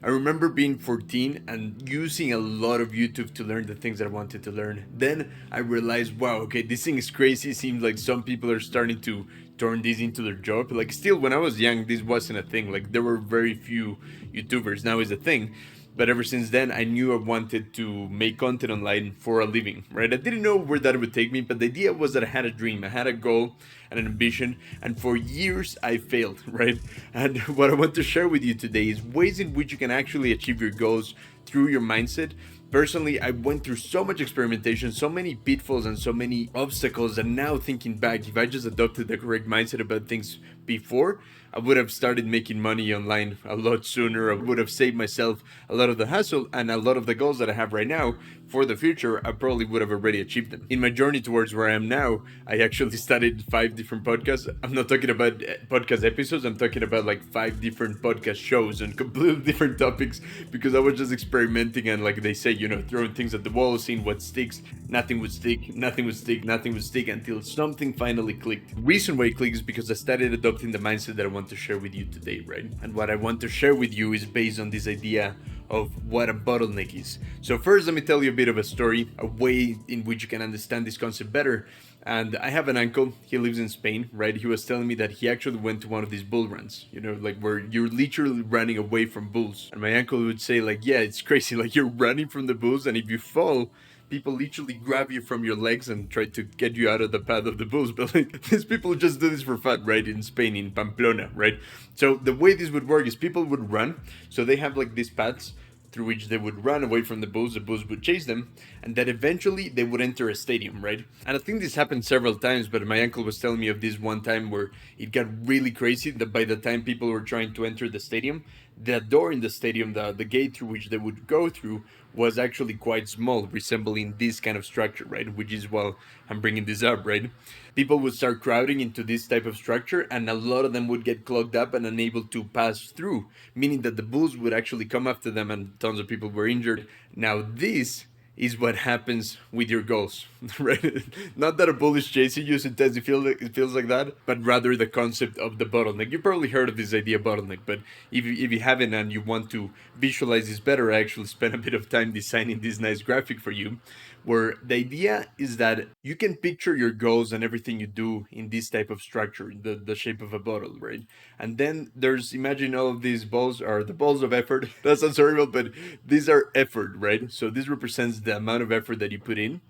I remember being 14 and using a lot of YouTube to learn the things that I wanted to learn. Then I realized, wow, okay, this thing is crazy. It seems like some people are starting to turn this into their job. Like, still, when I was young, this wasn't a thing. Like, there were very few YouTubers. Now is a thing. But ever since then, I knew I wanted to make content online for a living, right? I didn't know where that would take me, but the idea was that I had a dream, I had a goal and an ambition, and for years I failed, right? And what I want to share with you today is ways in which you can actually achieve your goals through your mindset. Personally, I went through so much experimentation, so many pitfalls, and so many obstacles. And now, thinking back, if I just adopted the correct mindset about things before, I would have started making money online a lot sooner. I would have saved myself a lot of the hassle, and a lot of the goals that I have right now for the future, I probably would have already achieved them. In my journey towards where I am now, I actually started 5 different podcasts. I'm not talking about podcast episodes, I'm talking about like 5 different podcast shows on completely different topics, because I was just experimenting and, like they say, throwing things at the wall, seeing what sticks. Nothing would stick, nothing would stick, nothing would stick until something finally clicked. The reason why it clicked is because I started adopting the mindset that I want to share with you today, right? And what I want to share with you is based on this idea of what a bottleneck is. So first, let me tell you a bit of a story, a way in which you can understand this concept better. And I have an uncle, he lives in Spain, right? He was telling me that he actually went to one of these bull runs, like where you're literally running away from bulls. And my uncle would say, like, yeah, it's crazy, like you're running from the bulls, and if you fall, people literally grab you from your legs and try to get you out of the path of the bulls. But like, these people just do this for fun, right? In Spain, in Pamplona, right? So the way this would work is people would run. So they have like these paths through which they would run away from the bulls would chase them, and that eventually they would enter a stadium, right? And I think this happened several times, but my uncle was telling me of this one time where it got really crazy that by the time people were trying to enter the stadium, the door in the stadium, the gate through which they would go through, was actually quite small, resembling this kind of structure, right? Which is why I'm bringing this up, right? People would start crowding into this type of structure, and a lot of them would get clogged up and unable to pass through, meaning that the bulls would actually come after them and tons of people were injured. Now, this is what happens with your goals, right? Not that a bull is chasing you, sometimes it feels like that, but rather the concept of the bottleneck. You probably heard of this idea bottleneck, but if you haven't and you want to visualize this better, I actually spent a bit of time designing this nice graphic for you, where the idea is that you can picture your goals and everything you do in this type of structure, the shape of a bottle, right? And then there's, imagine all of these balls are the balls of effort. That sounds horrible, but these are effort, right? So this represents the amount of effort that you put in.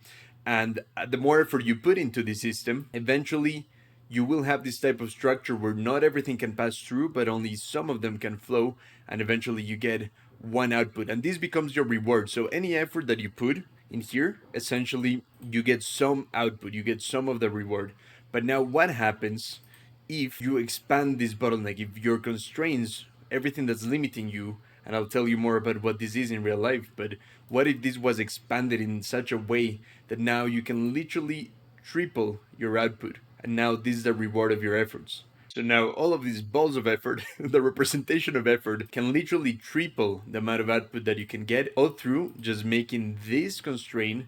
And the more effort you put into the system, eventually you will have this type of structure where not everything can pass through, but only some of them can flow. And eventually you get one output. And this becomes your reward. So any effort that you put in here, essentially you get some output, you get some of the reward. But now what happens if you expand this bottleneck, if your constraints, everything that's limiting you, and I'll tell you more about what this is in real life, but what if this was expanded in such a way that now you can literally triple your output, and now this is the reward of your efforts? So now all of these balls of effort, the representation of effort, can literally triple the amount of output that you can get, all through just making this constraint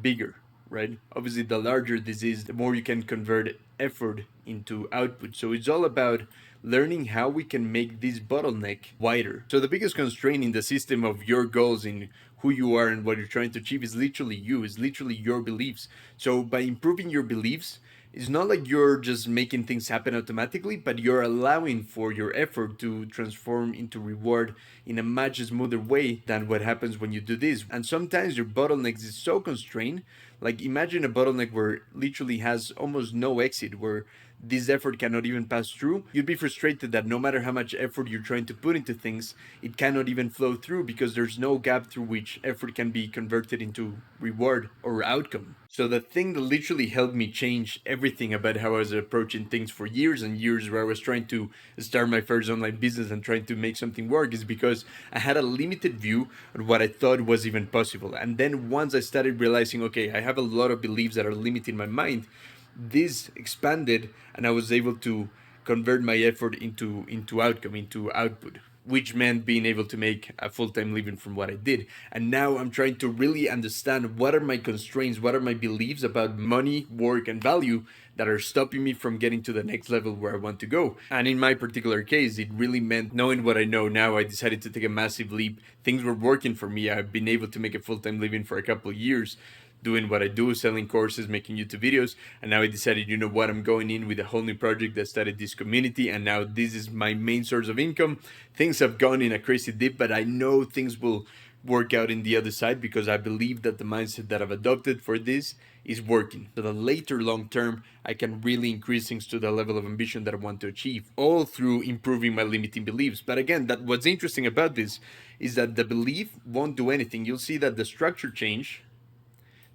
bigger, right? Obviously, the larger this is, the more you can convert effort into output. So it's all about learning how we can make this bottleneck wider. So the biggest constraint in the system of your goals, in who you are and what you're trying to achieve, is literally you, is literally your beliefs. So by improving your beliefs, it's not like you're just making things happen automatically, but you're allowing for your effort to transform into reward in a much smoother way than what happens when you do this. And sometimes your bottlenecks is so constrained, like imagine a bottleneck where literally has almost no exit, where this effort cannot even pass through. You'd be frustrated that no matter how much effort you're trying to put into things, it cannot even flow through because there's no gap through which effort can be converted into reward or outcome. So the thing that literally helped me change everything about how I was approaching things for years and years, where I was trying to start my first online business and trying to make something work, is because I had a limited view on what I thought was even possible. And then once I started realizing, okay, I have a lot of beliefs that are limiting my mind, this expanded and I was able to convert my effort into outcome, into output. which meant being able to make a full-time living from what I did. And now I'm trying to really understand what are my constraints, what are my beliefs about money, work, and value that are stopping me from getting to the next level where I want to go. And in my particular case, it really meant knowing what I know now. I decided to take a massive leap. Things were working for me. I've been able to make a full-time living for a couple of years doing what I do, selling courses, making YouTube videos. And now I decided, you know what, I'm going in with a whole new project that started this community. And now this is my main source of income. Things have gone in a crazy dip, but I know things will work out in the other side because I believe that the mindset that I've adopted for this is working. So that later, long term, I can really increase things to the level of ambition that I want to achieve, all through improving my limiting beliefs. But again, that what's interesting about this is that the belief won't do anything. You'll see that the structure change,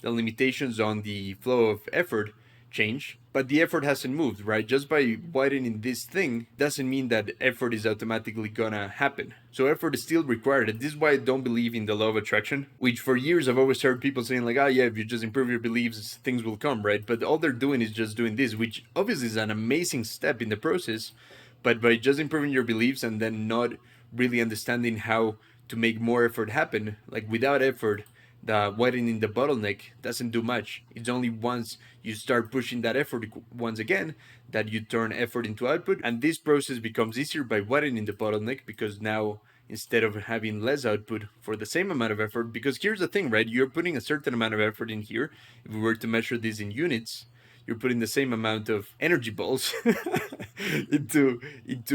the limitations on the flow of effort change, but the effort hasn't moved, right? Just by widening this thing doesn't mean that effort is automatically gonna happen. So effort is still required. And this is why I don't believe in the law of attraction, which for years I've always heard people saying like, oh yeah, if you just improve your beliefs, things will come, right? But all they're doing is just doing this, which obviously is an amazing step in the process. But by just improving your beliefs and then not really understanding how to make more effort happen, like without effort, the widening the bottleneck doesn't do much. It's only once you start pushing that effort once again that you turn effort into output. And this process becomes easier by widening the bottleneck because now instead of having less output for the same amount of effort, because here's the thing, right? You're putting a certain amount of effort in here. If we were to measure this in units, you're putting the same amount of energy balls into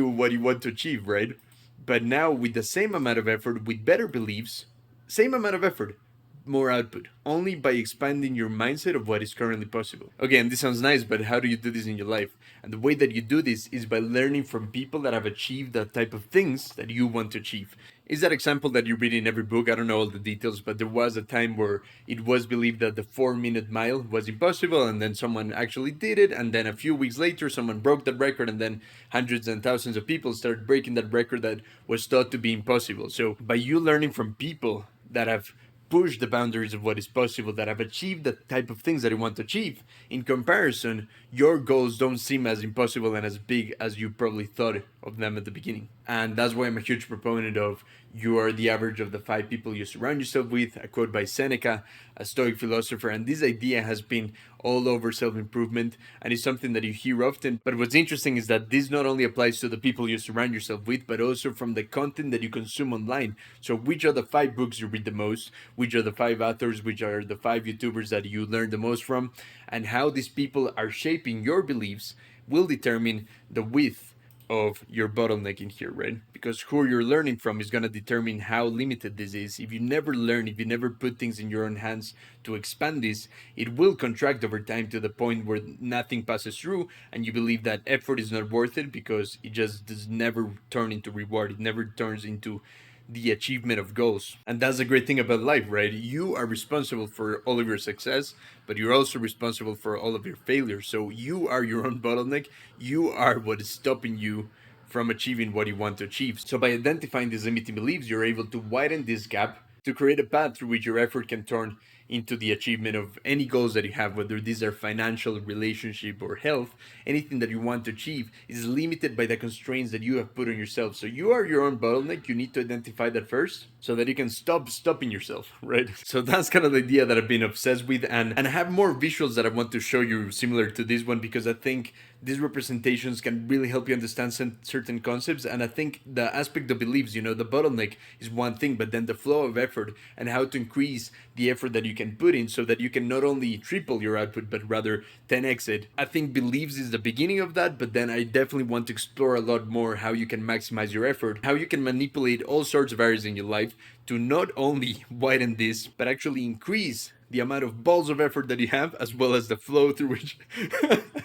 what you want to achieve, right? But now with the same amount of effort, with better beliefs, same amount of effort, more output, only by expanding your mindset of what is currently possible. Again, this sounds nice, but how do you do this in your life? And the way that you do this is by learning from people that have achieved that type of things that you want to achieve. Is that example that you read in every book? I don't know all the details, but there was a time where it was believed that the 4-minute mile was impossible, and then someone actually did it, and then a few weeks later, someone broke that record, and then hundreds and thousands of people started breaking that record that was thought to be impossible. So by you learning from people that have push the boundaries of what is possible, that have achieved the type of things that you want to achieve, in comparison, your goals don't seem as impossible and as big as you probably thought of them at the beginning. And that's why I'm a huge proponent of you are the average of the 5 people you surround yourself with, a quote by Seneca, a Stoic philosopher. And this idea has been all over self-improvement and is something that you hear often. But what's interesting is that this not only applies to the people you surround yourself with, but also from the content that you consume online. So which are the 5 books you read the most, which are the 5 authors, which are the 5 YouTubers that you learn the most from, and how these people are shaping your beliefs will determine the width of your bottleneck in here, right? Because who you're learning from is going to determine how limited this is. If you never learn, if you never put things in your own hands to expand this, it will contract over time to the point where nothing passes through and you believe that effort is not worth it because it just does never turn into reward. It never turns into the achievement of goals. And that's the great thing about life, right? You are responsible for all of your success, but you're also responsible for all of your failures. So you are your own bottleneck. You are what is stopping you from achieving what you want to achieve. So by identifying these limiting beliefs, you're able to widen this gap to create a path through which your effort can turn into the achievement of any goals that you have, whether these are financial, relationship, or health. Anything that you want to achieve is limited by the constraints that you have put on yourself. So you are your own bottleneck. You need to identify that first so that you can stop stopping yourself, right? So that's kind of the idea that I've been obsessed with. And I have more visuals that I want to show you similar to this one because I think these representations can really help you understand certain concepts. And I think the aspect of beliefs, the bottleneck is one thing, but then the flow of effort and how to increase the effort that you can put in so that you can not only triple your output, but rather 10x it. I think beliefs is the beginning of that, but then I definitely want to explore a lot more how you can maximize your effort, how you can manipulate all sorts of areas in your life to not only widen this, but actually increase the amount of balls of effort that you have, as well as the flow through which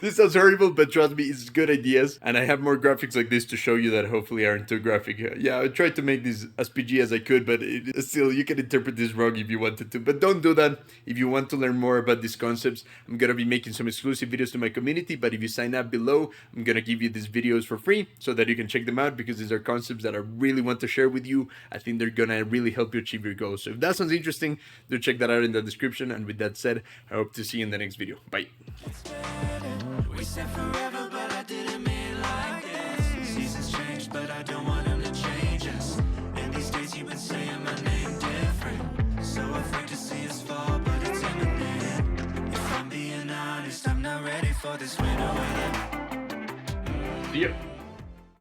this sounds horrible, but trust me, it's good ideas. And I have more graphics like this to show you that hopefully aren't too graphic. Yeah, I tried to make this as PG as I could, but still, you can interpret this wrong if you wanted to. But don't do that. If you want to learn more about these concepts, I'm gonna be making some exclusive videos to my community, but if you sign up below, I'm gonna give you these videos for free so that you can check them out because these are concepts that I really want to share with you. I think they're gonna really help you achieve your goals. So if that sounds interesting, do check that out in the description. And with that said, I hope to see you in the next video. Bye. We said forever, but I didn't mean like this. Seasons change, but I don't want them to change us. See ya.